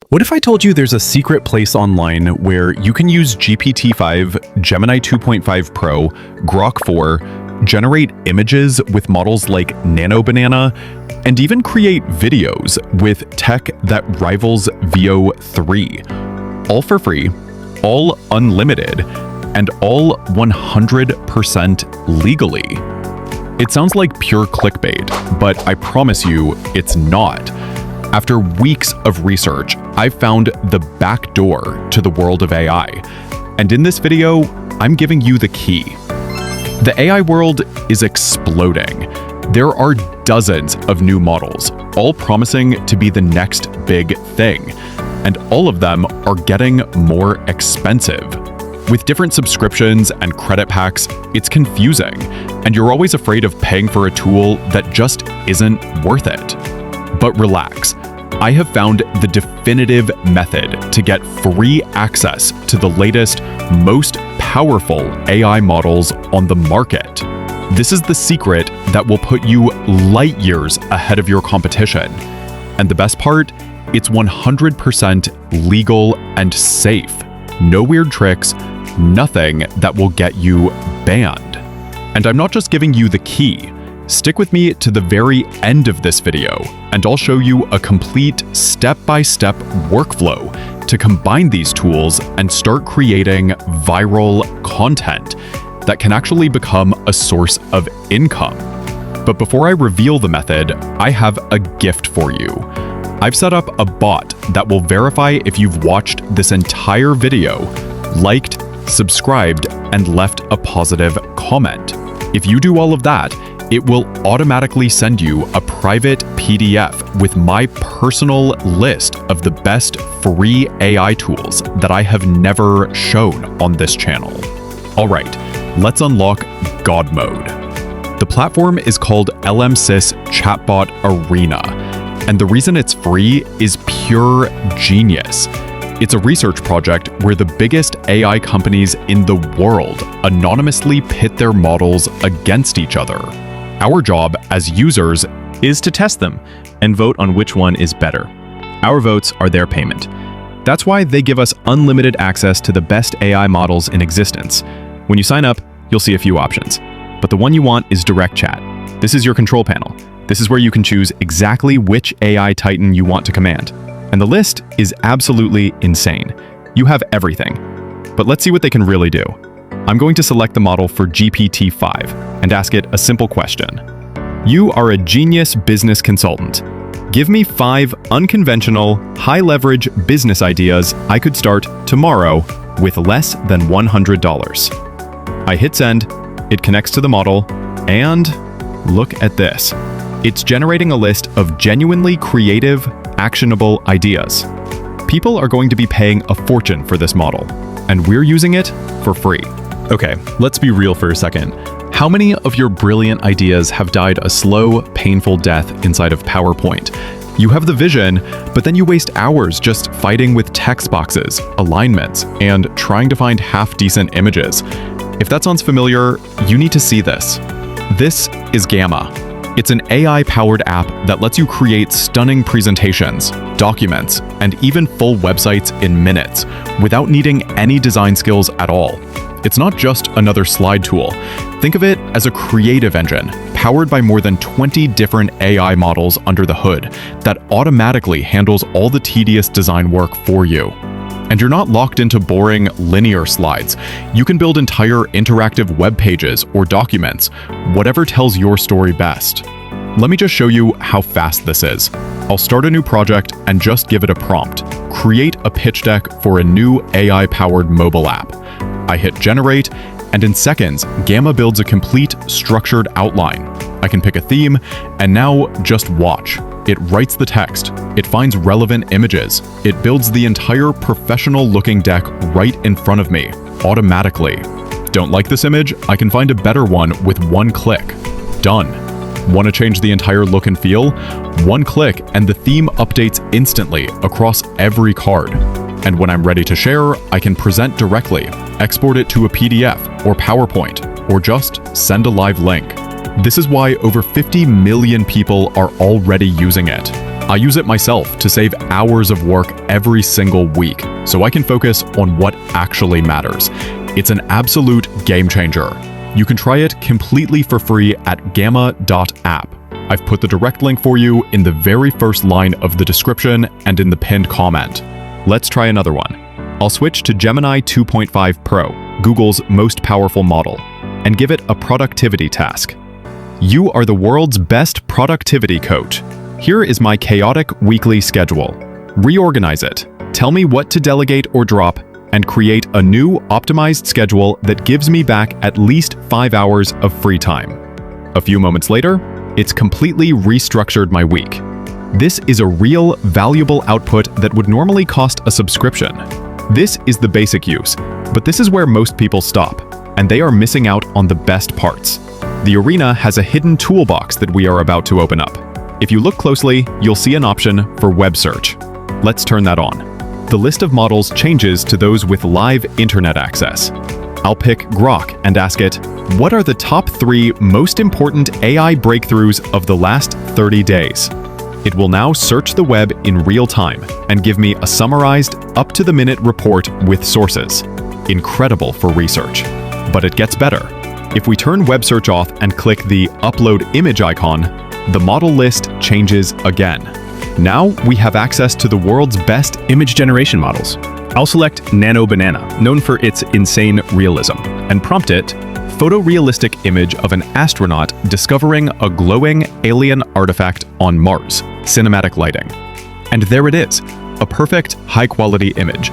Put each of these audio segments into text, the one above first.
What if I told you there's a secret place online where you can use GPT-5, Gemini 2.5 Pro, Grok 4, generate images with models like Nano Banana, and even create videos with tech that rivals Veo 3? All for free, all unlimited, and all 100% legally. It sounds like pure clickbait, but I promise you it's not. After weeks of research, I've found the back door to the world of AI. And in this video, I'm giving you the key. The AI world is exploding. There are dozens of new models, all promising to be the next big thing. And all of them are getting more expensive. With different subscriptions and credit packs, it's confusing, and you're always afraid of paying for a tool that just isn't worth it. But relax, I have found the definitive method to get free access to the latest, most powerful AI models on the market. This is the secret that will put you light years ahead of your competition. And the best part, it's 100% legal and safe. No weird tricks, nothing that will get you banned. And I'm not just giving you the key. Stick with me to the very end of this video, and I'll show you a complete step-by-step workflow to combine these tools and start creating viral content that can actually become a source of income. But before I reveal the method, I have a gift for you. I've set up a bot that will verify if you've watched this entire video, liked, subscribed, and left a positive comment. If you do all of that, it will automatically send you a private PDF with my personal list of the best free AI tools that I have never shown on this channel. All right, let's unlock God Mode. The platform is called LMSys Chatbot Arena, and the reason it's free is pure genius. It's a research project where the biggest AI companies in the world anonymously pit their models against each other. Our job as users is to test them and vote on which one is better. Our votes are their payment. That's why they give us unlimited access to the best AI models in existence. When you sign up, you'll see a few options, but the one you want is Direct Chat. This is your control panel. This is where you can choose exactly which AI titan you want to command. And the list is absolutely insane. You have everything. But let's see what they can really do. I'm going to select the model for GPT-5 and ask it a simple question. You are a genius business consultant. Give me 5 unconventional, high-leverage business ideas I could start tomorrow with less than $100. I hit send, it connects to the model, and look at this. It's generating a list of genuinely creative, actionable ideas. People are going to be paying a fortune for this model, and we're using it for free. Okay, let's be real for a second. How many of your brilliant ideas have died a slow, painful death inside of PowerPoint? You have the vision, but then you waste hours just fighting with text boxes, alignments, and trying to find half-decent images. If that sounds familiar, you need to see this. This is Gamma. It's an AI-powered app that lets you create stunning presentations, documents, and even full websites in minutes without needing any design skills at all. It's not just another slide tool. Think of it as a creative engine, powered by more than 20 different AI models under the hood that automatically handles all the tedious design work for you. And you're not locked into boring linear slides. You can build entire interactive web pages or documents, whatever tells your story best. Let me just show you how fast this is. I'll start a new project and just give it a prompt. Create a pitch deck for a new AI-powered mobile app. I hit generate, and in seconds, Gamma builds a complete structured outline. I can pick a theme, and now just watch. It writes the text, it finds relevant images, it builds the entire professional-looking deck right in front of me, automatically. Don't like this image? I can find a better one with one click. Done. Want to change the entire look and feel? One click and the theme updates instantly across every card. And when I'm ready to share, I can present directly, export it to a PDF or PowerPoint, or just send a live link. This is why over 50 million people are already using it. I use it myself to save hours of work every single week, so I can focus on what actually matters. It's an absolute game changer. You can try it completely for free at gamma.app. I've put the direct link for you in the very first line of the description and in the pinned comment. Let's try another one. I'll switch to Gemini 2.5 Pro, Google's most powerful model, and give it a productivity task. You are the world's best productivity coach. Here is my chaotic weekly schedule. Reorganize it. Tell me what to delegate or drop, and create a new optimized schedule that gives me back at least 5 hours of free time. A few moments later, it's completely restructured my week. This is a real, valuable output that would normally cost a subscription. This is the basic use, but this is where most people stop, and they are missing out on the best parts. The Arena has a hidden toolbox that we are about to open up. If you look closely, you'll see an option for web search. Let's turn that on. The list of models changes to those with live internet access. I'll pick Grok and ask it, what are the top 3 most important AI breakthroughs of the last 30 days? It will now search the web in real time and give me a summarized, up-to-the-minute report with sources. Incredible for research. But it gets better. If we turn web search off and click the Upload Image icon, the model list changes again. Now we have access to the world's best Image generation models. I'll select Nano Banana, known for its insane realism, and prompt it, photorealistic image of an astronaut discovering a glowing alien artifact on Mars, cinematic lighting. And there it is, a perfect, high-quality image.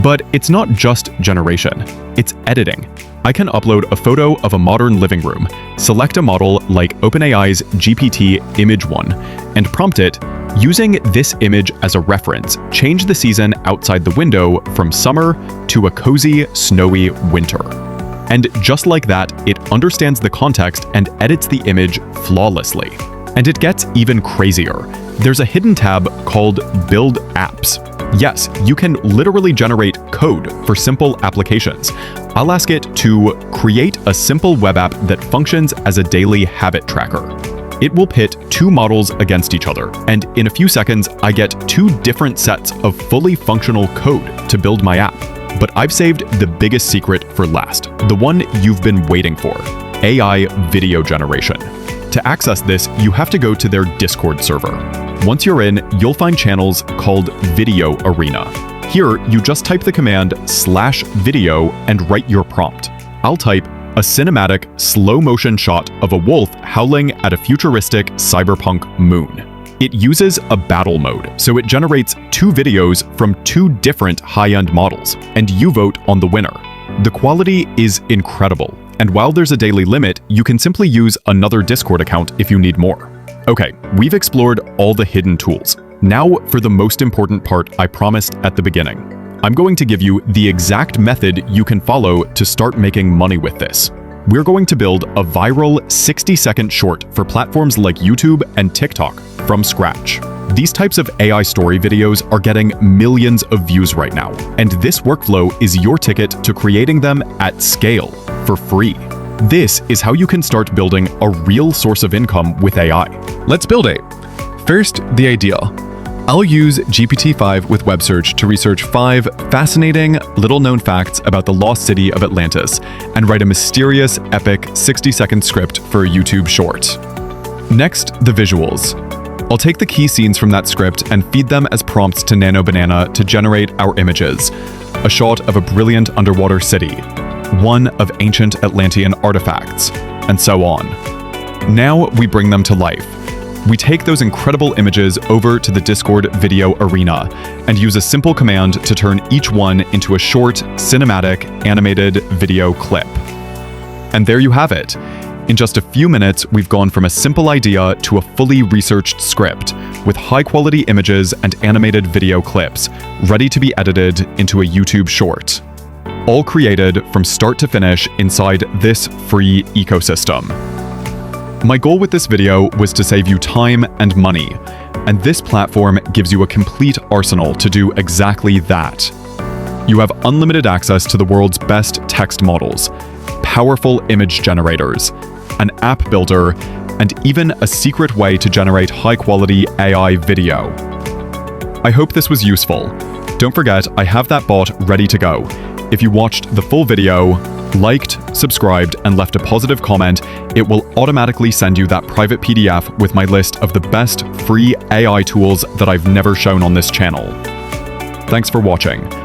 But it's not just generation, it's editing. I can upload a photo of a modern living room, select a model like OpenAI's GPT-Image1, and prompt it, using this image as a reference, change the season outside the window from summer to a cozy, snowy winter. And just like that, it understands the context and edits the image flawlessly. And it gets even crazier. There's a hidden tab called Build Apps. Yes, you can literally generate code for simple applications. I'll ask it to create a simple web app that functions as a daily habit tracker. It will pit 2 models against each other, and in a few seconds, I get 2 different sets of fully functional code to build my app. But I've saved the biggest secret for last, the one you've been waiting for, AI video generation. To access this, you have to go to their Discord server. Once you're in, you'll find channels called Video Arena. Here, you just type the command /video and write your prompt. I'll type a cinematic, slow-motion shot of a wolf howling at a futuristic cyberpunk moon. It uses a battle mode, so it generates 2 videos from 2 different high-end models, and you vote on the winner. The quality is incredible, and while there's a daily limit, you can simply use another Discord account if you need more. Okay, we've explored all the hidden tools. Now for the most important part I promised at the beginning. I'm going to give you the exact method you can follow to start making money with this. We're going to build a viral 60-second short for platforms like YouTube and TikTok from scratch. These types of AI story videos are getting millions of views right now, and this workflow is your ticket to creating them at scale for free. This is how you can start building a real source of income with AI. Let's build it. First, the idea. I'll use GPT-5 with web search to research 5 fascinating, little-known facts about the lost city of Atlantis and write a mysterious, epic 60-second script for a YouTube short. Next, the visuals. I'll take the key scenes from that script and feed them as prompts to Nano Banana to generate our images. A shot of a brilliant underwater city, one of ancient Atlantean artifacts, and so on. Now we bring them to life. We take those incredible images over to the Discord Video Arena and use a simple command to turn each one into a short, cinematic, animated video clip. And there you have it. In just a few minutes, we've gone from a simple idea to a fully researched script with high-quality images and animated video clips, ready to be edited into a YouTube short. All created from start to finish inside this free ecosystem. My goal with this video was to save you time and money, and this platform gives you a complete arsenal to do exactly that. You have unlimited access to the world's best text models, powerful image generators, an app builder, and even a secret way to generate high-quality AI video. I hope this was useful. Don't forget, I have that bot ready to go. If you watched the full video, liked, subscribed, and left a positive comment, it will automatically send you that private PDF with my list of the best free AI tools that I've never shown on this channel. Thanks for watching.